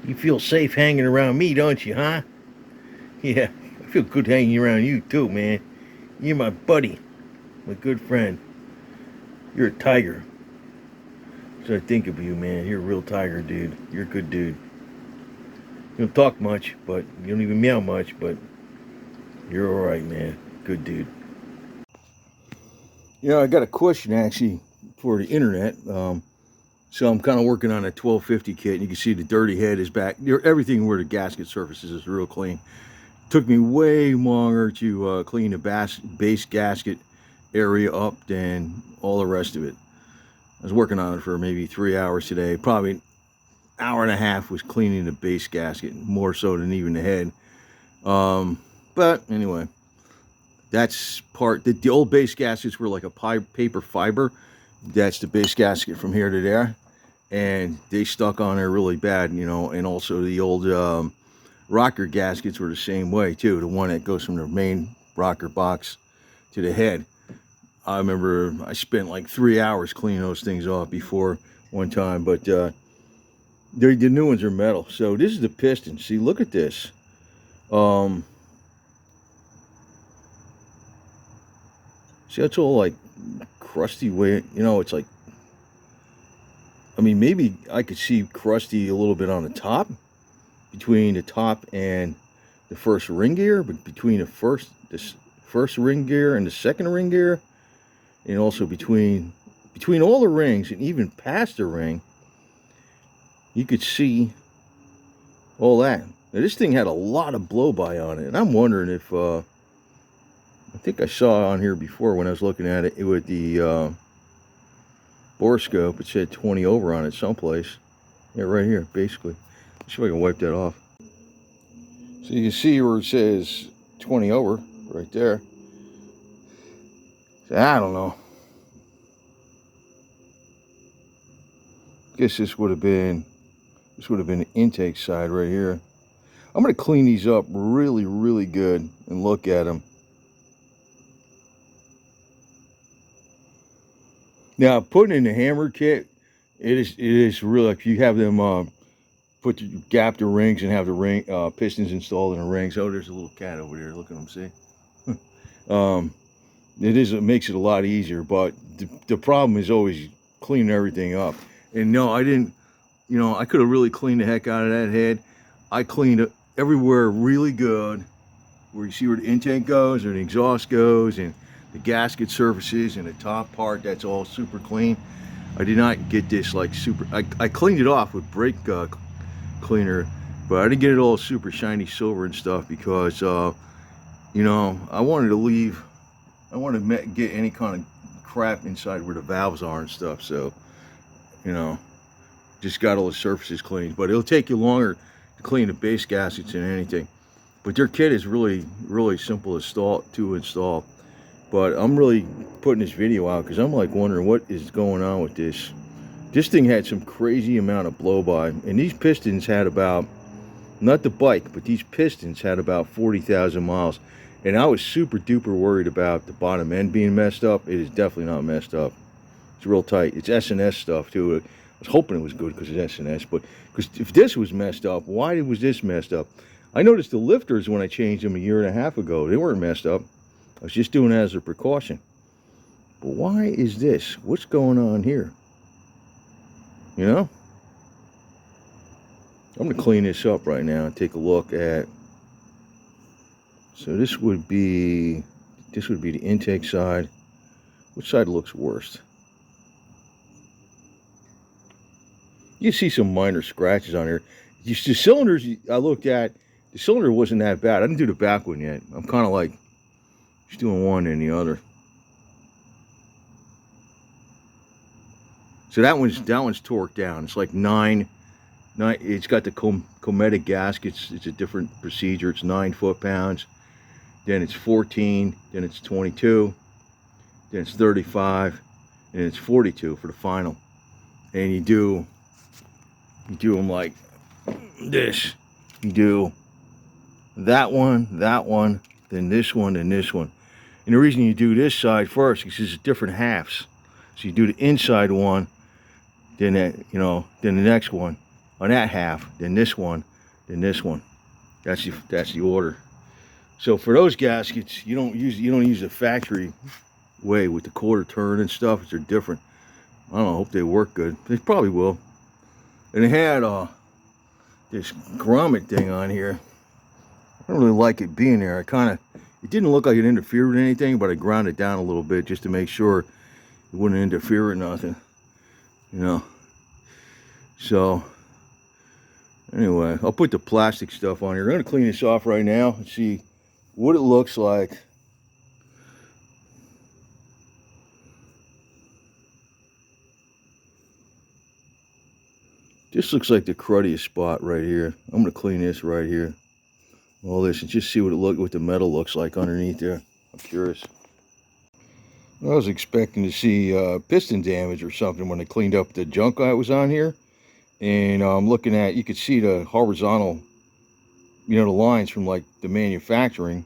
You feel safe hanging around me, don't you, huh? Yeah, I feel good hanging around you too, man. You're my buddy, my good friend. You're a tiger. So I think of you, man. You're a real tiger, dude. You're a good dude. You don't talk much, but you don't even meow much, but you're alright, man. Good dude. You know, I got a question actually for the internet. So I'm kind of working on a 1250 kit, and you can see the dirty head is back. Everything where the gasket surfaces is real clean. Took me way longer to clean the base gasket area up than all the rest of it. I was working on it for maybe 3 hours today. Probably an hour and a half was cleaning the base gasket, more so than even the head. But anyway, that's part. The old base gaskets were like a paper fiber. That's the base gasket from here to there. And they stuck on there really bad, you know, and also the old rocker gaskets were the same way too. The one that goes from the main rocker box to the head. I remember I spent like 3 hours cleaning those things off before one time, but the new ones are metal. So this is the piston. See, look at this. See, it's all like crusty way, you know, it's like, I mean, maybe I could see crusty a little bit on the top, between the top and the first ring gear, but between this first ring gear and the second ring gear, and also between all the rings and even past the ring, you could see all that. Now, this thing had a lot of blow-by on it, and I'm wondering if I think I saw on here before when I was looking at it with the borescope, it said 20 over on it someplace. Yeah, right here, basically. Let's see if I can wipe that off. So you can see where it says 20 over right there. So I don't know. Guess this would have been the intake side right here. I'm going to clean these up really, really good and look at them. Now, putting in the hammer kit, it is really like you have them gap the rings and have the ring pistons installed in the rings. Oh, there's a little cat over there. Look at him, see? It makes it a lot easier, but the problem is always cleaning everything up. And no, I didn't, you know, I could have really cleaned the heck out of that head. I cleaned it everywhere really good, where you see where the intake goes or the exhaust goes and the gasket surfaces and the top part, that's all super clean. I did not get this like super, I cleaned it off with brake cleaner, but I didn't get it all super shiny silver and stuff because, you know, I wanted to get any kind of crap inside where the valves are and stuff. So, you know, just got all the surfaces cleaned, but it'll take you longer to clean the base gaskets than anything. But their kit is really, really simple to install. But I'm really putting this video out because I'm like wondering what is going on with this. This thing had some crazy amount of blow-by, and these pistons had about, not the bike, but these pistons had about 40,000 miles. And I was super duper worried about the bottom end being messed up. It is definitely not messed up. It's real tight. It's S&S stuff too. I was hoping it was good because it's S&S, but because if this was messed up, why was this messed up? I noticed the lifters when I changed them a year and a half ago, they weren't messed up. I was just doing it as a precaution. But why is this? What's going on here? You know? I'm going to clean this up right now and take a look at. So this would be the intake side. Which side looks worst? You see some minor scratches on here. The cylinders I looked at, the cylinder wasn't that bad. I didn't do the back one yet. I'm kind of like just doing one and the other. So that one's torqued down. It's like nine. It's got the cometic gaskets. It's a different procedure. It's 9 foot-pounds. Then it's 14. Then it's 22. Then it's 35. And it's 42 for the final. And you do them like this. You do that one, then this one, and this one. And the reason you do this side first is because it's different halves. So you do the inside one, then the next one, on that half, then this one, then this one. That's the order. So for those gaskets, you don't use the factory way with the quarter turn and stuff. They're different. I don't know, hope they work good. They probably will. And it had this grommet thing on here. I don't really like it being there. It didn't look like it interfered with anything, but I ground it down a little bit just to make sure it wouldn't interfere with nothing, you know. So anyway, I'll put the plastic stuff on here. I'm gonna clean this off right now and see what it looks like. This looks like the cruddiest spot right here. I'm gonna clean this right here. All this and just see what the metal looks like underneath there. I'm curious. I was expecting to see piston damage or something when they cleaned up the junk that was on here. And I'm looking at, you could see the horizontal, the lines from like the manufacturing.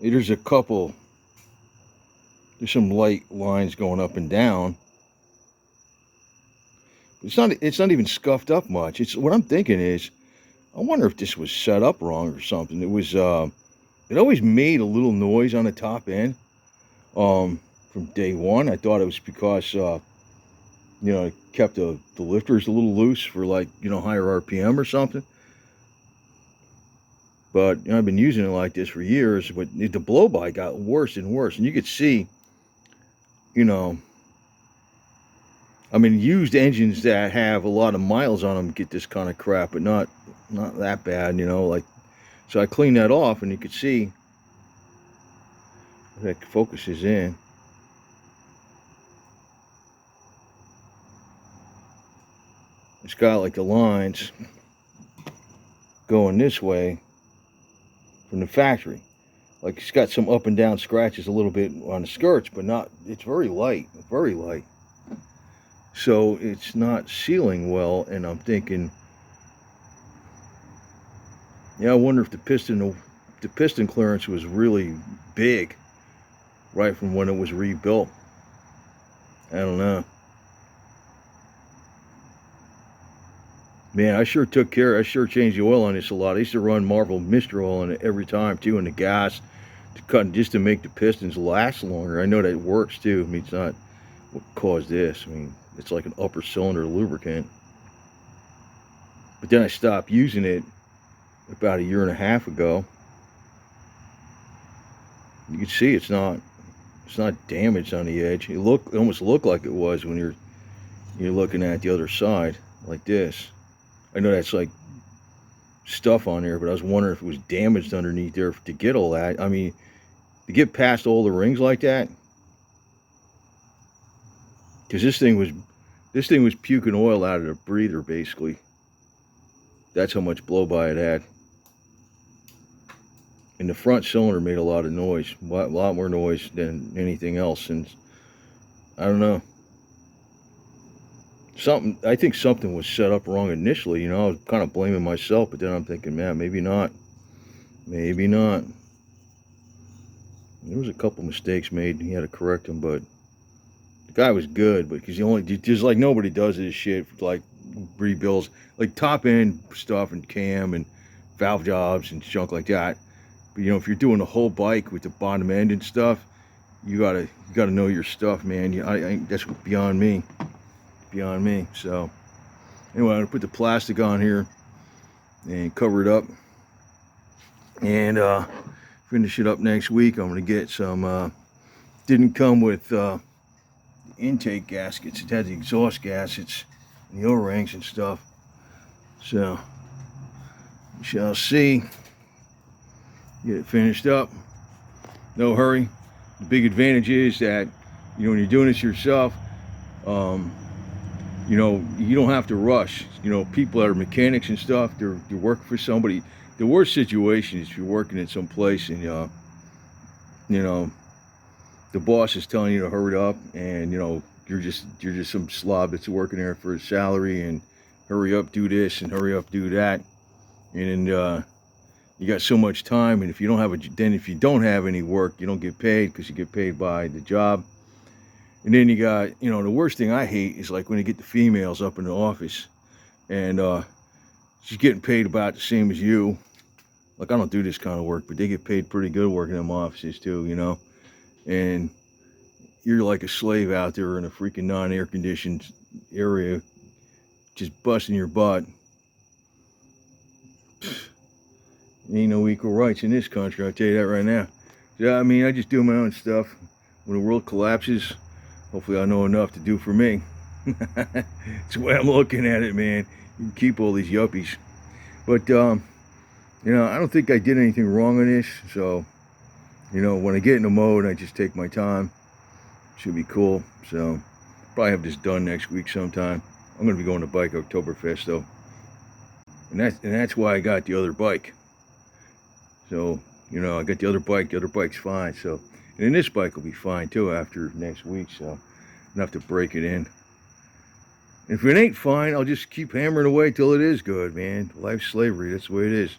There's some light lines going up and down. It's not even scuffed up much. What I'm thinking is, I wonder if this was set up wrong or something. It always made a little noise on the top end from day one. I thought it was because it kept the lifters a little loose for like higher RPM or something. But I've been using it like this for years. But the blow by got worse and worse, and you could see, used engines that have a lot of miles on them get this kind of crap, but not that bad, so I cleaned that off, and you could see that focuses in. It's got like the lines going this way from the factory. Like it's got some up and down scratches a little bit on the skirts, but it's very light, very light. So it's not sealing well, and I'm thinking, I wonder if the piston clearance was really big right from when it was rebuilt. I don't know. Man, I sure changed the oil on this a lot. I used to run Marvel Mist oil in it every time too, and the gas just to make the pistons last longer. I know that works too. It's not what caused this. It's like an upper cylinder lubricant. But then I stopped using it about 1.5 years ago. You can see it's not damaged on the edge. It almost looked like it was when you're looking at the other side like this. I know that's like stuff on there, but I was wondering if it was damaged underneath there to get all that. To get past all the rings like that, because this thing was puking oil out of the breather basically. That's how much blow by it had. And the front cylinder made a lot of noise, a lot more noise than anything else. And I don't know. I think something was set up wrong initially. I was kind of blaming myself, but then I'm thinking, man, maybe not. Maybe not. There was a couple mistakes made. He had to correct them, but the guy was good. But because just like nobody does this shit, like rebuilds, like top end stuff and cam and valve jobs and junk like that. But if you're doing the whole bike with the bottom end and stuff, you gotta know your stuff, man. That's beyond me. Beyond me. So anyway, I'm gonna put the plastic on here and cover it up and finish it up next week. I'm gonna get some didn't come with intake gaskets. It had the exhaust gaskets and the O-rings and stuff, so we shall see. Get it finished up, no hurry. The big advantage is that when you're doing this yourself, you don't have to rush. People that are mechanics and stuff, they're working for somebody. The worst situation is if you're working in some place and the boss is telling you to hurry up, and you're just some slob that's working there for a salary, and hurry up, do this, and hurry up, do that, and you got so much time, and if you don't have any work, you don't get paid because you get paid by the job. And then you got, the worst thing I hate is like when you get the females up in the office and she's getting paid about the same as you. Like, I don't do this kind of work, but they get paid pretty good working in them offices too, you know. And you're like a slave out there in a freaking non-air conditioned area, just busting your butt. Ain't no equal rights in this country, I'll tell you that right now. Yeah, I mean, I just do my own stuff. When the world collapses, hopefully I know enough to do for me. That's the way I'm looking at it, man. You can keep all these yuppies. But, I don't think I did anything wrong on this. So, when I get in the mode, I just take my time. Should be cool. So, probably have this done next week sometime. I'm going to be going to Bike Oktoberfest, though. And that's why I got the other bike. So, I got the other bike. The other bike's fine. So, and then this bike will be fine, too, after next week. So, I don't have to break it in. If it ain't fine, I'll just keep hammering away till it is good, man. Life's slavery. That's the way it is.